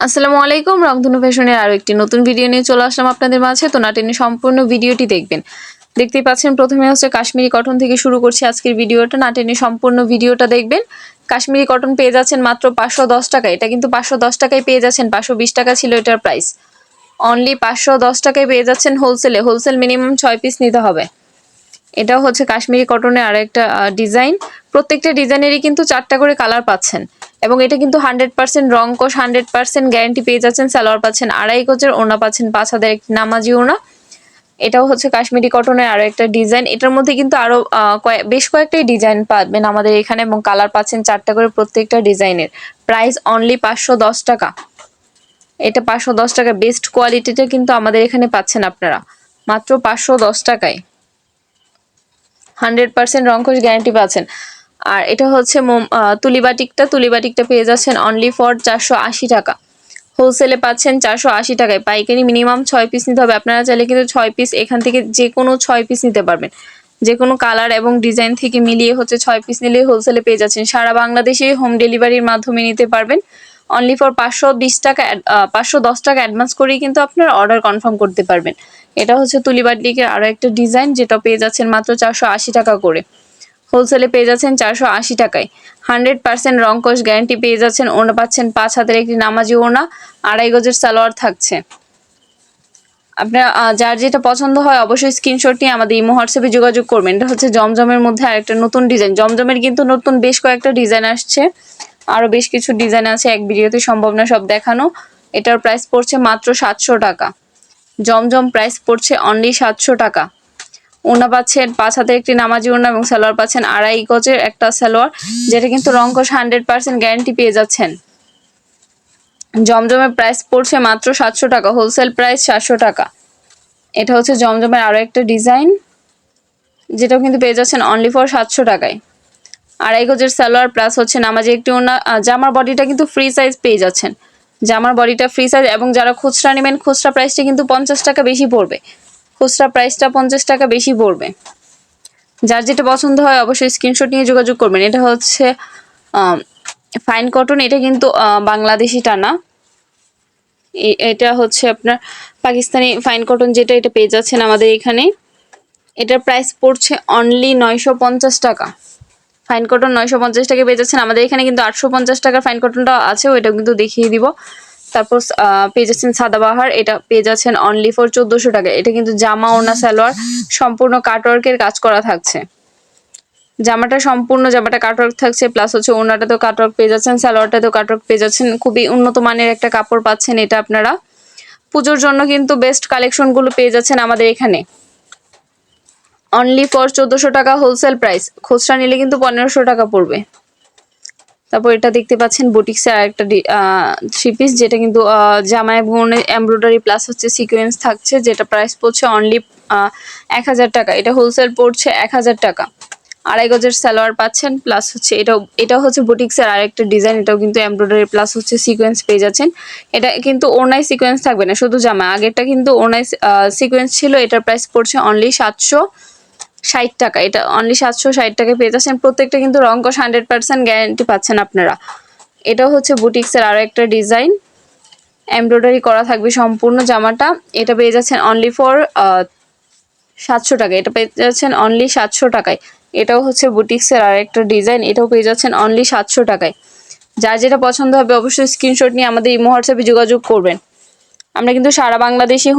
আসসালামু আলাইকুম, রংধনু ফ্যাশনের আরো একটি নতুন ভিডিও নিয়ে চলে আসলাম আপনাদের মাঝে। তো না টেনে সম্পূর্ণ ভিডিওটি দেখবেন। দেখতেই পাচ্ছেন প্রথমে হচ্ছে কাশ্মীরি কটন থেকে শুরু করছি আজকের ভিডিওটা। না টেনে সম্পূর্ণ ভিডিওটা দেখবেন। কাশ্মীরি কটন পেয়ে যাচ্ছেন মাত্র 510 টাকায়। এটা কিন্তু 510 টাকায় পেয়ে যাচ্ছেন, 520 টাকা ছিল এটার প্রাইস। অনলি 510 টাকায় পেয়ে যাচ্ছেন হোলসেলে। হোলসেল মিনিমাম 6 পিস নিতে হবে। এটাও হচ্ছে কাশ্মীরি কটনের আরো একটা ডিজাইন। প্রত্যেকটা ডিজাইনেরই কিন্তু 4টা করে কালার পাচ্ছেন এবং এটা কিন্তু 100% রং কোশ, 100% গ্যারান্টি পেয়ে যাচ্ছেন। সালোয়ার পাচ্ছেন আড়াই গজের, ওড়না পাচ্ছেন 5 হাতের একটি নামাজি ওড়না। এটাও হচ্ছে কাশ্মীরি কটনের আরো একটা ডিজাইন। এটার মধ্যে কিন্তু আরো বেশ কয়েকটাই ডিজাইন পাবেন আমাদের এখানে এবং কালার পাচ্ছেন 4টা করে প্রত্যেকটা ডিজাইনের। প্রাইস অনলি 510 টাকা। এটা 510 টাকা, বেস্ট কোয়ালিটিটা কিন্তু আমাদের এখানে পাচ্ছেন আপনারা মাত্র 510 টাকায়। 100% রংকশ গ্যারান্টি পাচ্ছেন। আর এটা হচ্ছে তুলিবাটিকটা পেয়ে যাচ্ছেন অনলি ফর 480 টাকা। হোলসেলে পাচ্ছেন 480 টাকায়। পাইকারি মিনিমাম 6 পিস নিতে হবে। আপনারা চাইলে কিন্তু 6 পিস এখান থেকে যে কোনো 6 পিস নিতে পারবেন। যে কোনো কালার এবং ডিজাইন থেকে মিলিয়ে হচ্ছে 6 পিস নিলেই হোলসেলে পেয়ে যাচ্ছেন। সারা বাংলাদেশে হোম ডেলিভারির মাধ্যমে নিতে পারবেন। অনলি ফর 520 টাকা 510 টাকা অ্যাডভান্স করেই কিন্তু আপনারা অর্ডার কনফার্ম করতে পারবেন। এটা হচ্ছে তুলিবাটিকের আরো একটা ডিজাইন, যেটা পেয়ে যাচ্ছেন মাত্র 480 টাকা করে। হোলসেলে পেয়ে যাচ্ছেন 480 টাকায়। 100% রংকশ গ্যারান্টি পেয়ে যাচ্ছেন। ওড়না পাচ্ছেন 5 হাতের একটি নামাজি ওড়না, আড়াই গজের সালোয়ার থাকছে। আপনার যার যেটা পছন্দ হয় অবশ্যই স্ক্রিনশট নিয়ে আমাদের ইমো হোয়াটসঅ্যাপে যোগাযোগ করবেন। এটা হচ্ছে জমজমের মধ্যে আরেকটা নতুন ডিজাইন। জমজমের কিন্তু নতুন বেশ কয়েকটা ডিজাইন আসছে, আরো বেশ কিছু ডিজাইন আছে, এক ভিডিওতে সম্ভব না সব দেখানো। এটার প্রাইস পড়ছে মাত্র 700 টাকা। জমজম প্রাইস পড়ছে অনলি 700 টাকা। ওড়না পাচ্ছেন 5 হাতের একটি নামাজি ওড়না এবং সালোয়ার পাচ্ছেন আড়াই গজের একটা সালোয়ার, যেটা কিন্তু রংকশ 100% গ্যারান্টি পেয়ে যাচ্ছেন। জমজমের প্রাইস পড়ছে মাত্র 700 টাকা। হোলসেল প্রাইস 700 টাকা। এটা হচ্ছে জমজমের আরো একটা ডিজাইন, যেটাও কিন্তু পেয়ে যাচ্ছেন অনলি ফর 700 টাকায়। আড়াই গজের সালোয়ার প্লাস হচ্ছে নামাজি একটি ওড়না। জামার বডিটা কিন্তু ফ্রি সাইজ পেয়ে যাচ্ছেন। জামার বডিটা ফ্রি সাইজ, এবং যারা খুচরা নেবেন খুচরা প্রাইসটা কিন্তু 50 টাকা বেশি পড়বে। খুচরা প্রাইসটা 50 টাকা বেশি পড়বে। যার যেটা পছন্দ হয় অবশ্যই স্ক্রিনশট নিয়ে যোগাযোগ করবেন। এটা হচ্ছে ফাইন কটন। এটা কিন্তু বাংলাদেশি টানা। এটা হচ্ছে আপনার পাকিস্তানি ফাইন কটন, যেটা এটা পেয়ে যাচ্ছেন আমাদের এখানে। এটার প্রাইস পড়ছে অনলি 950 টাকা। ফাইন কটন 950 টাকা পেয়ে যাচ্ছেন আমাদের এখানে। কিন্তু 850 টাকার ফাইন কটনটা আছে, ওইটা কিন্তু দেখিয়ে দিব। তারপর পেয়ে যাচ্ছেন সাদাবাহার। এটা পেয়ে যাচ্ছেন অনলি ফর 1400 টাকা। এটা কিন্তু জামা ওড়না সালোয়ার সম্পূর্ণ কাটওয়ার্কের কাজ করা থাকছে। জামাটা কাটওয়ার্ক থাকছে, প্লাস হচ্ছে ওড়নাটাতেও কাটওয়ার্ক পেয়ে যাচ্ছেন, সালোয়ারটাতেও কাটওয়ার্ক পেয়ে যাচ্ছেন। খুবই উন্নত মানের একটা কাপড় পাচ্ছেন এটা আপনারা। পুজোর জন্য কিন্তু বেস্ট কালেকশন গুলো পেয়ে যাচ্ছেন আমাদের এখানে। অনলি ফর 1400 টাকা হোলসেল প্রাইস। খুচরা নিলে কিন্তু 1500 টাকা পড়বে। তারপর এটা দেখতে পাচ্ছেন বুটিক্সের আরেকটা থ্রি পিস, যেটা কিন্তু জামায় এমব্রয়ডারি প্লাস হচ্ছে সিকোয়েন্স থাকছে, যেটা প্রাইস পড়ছে অনলি 1000 টাকা। এটা হোলসেল পড়ছে 1000 টাকা। আড়াই গজের সালোয়ার পাচ্ছেন, প্লাস হচ্ছে এটাও হচ্ছে বুটিক্সের আরেকটা ডিজাইন। এটাও কিন্তু এমব্রয়ডারি প্লাস হচ্ছে সিকোয়েন্স পেয়ে যাচ্ছেন। এটা কিন্তু ওড়নায় সিকোয়েন্স থাকবে না, শুধু জামা। আগেরটা কিন্তু ওড়নায় সিকোয়েন্স ছিল। এটার প্রাইস পড়ছে অনলি 760 টাকা। এটা অনলি 760 টাকায় পেয়ে যাচ্ছেন। প্রত্যেকটা কিন্তু রংকশ 100% গ্যারান্টি পাচ্ছেন আপনারা। এটাও হচ্ছে বুটিক্সের আরো একটা ডিজাইন, এমব্রয়ডারি করা থাকবে সম্পূর্ণ জামাটা। এটা পেয়ে যাচ্ছেন অনলি ফর 700 টাকা। এটা পেয়ে যাচ্ছেন অনলি 700 টাকায়। এটাও হচ্ছে বুটিক্সের আর একটা ডিজাইন। এটাও পেয়ে যাচ্ছেন অনলি 700 টাকায়। যার যেটা পছন্দ হবে অবশ্যই স্ক্রিনশট নিয়ে আমাদের ইমো হোয়াটসঅ্যাপে যোগাযোগ করবেন। আমরা কিন্তু সারা বাংলাদেশে